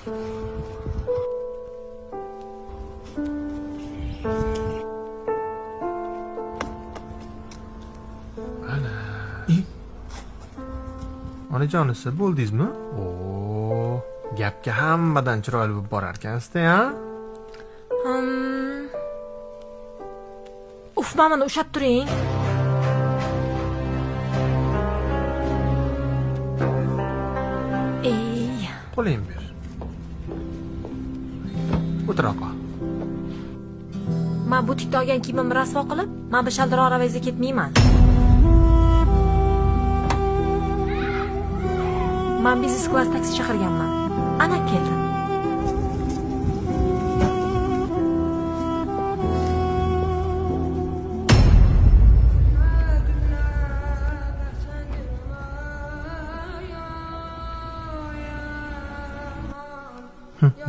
Ana. Onajon, siz bo'ldingizmi? Oo, gapga hammadan chiroyli bo'lib borar ekansiz-da, ha? Uf, mamani ushlab turing. Ey, Qo'ling ber. O'tir oqa. men butikda olgan kiyimimni rasvo qilib, men bu shaldiroq avazga ketmayman. Men biznes klass taksi chaqirganman. Ana keldim.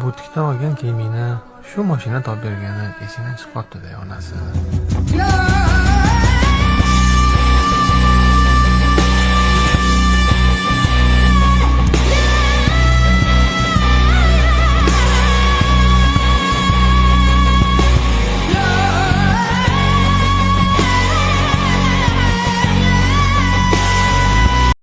Butikda olgan kiyimini shu mashina topib bergani esingdan chiqib qolibdi-da, onasi.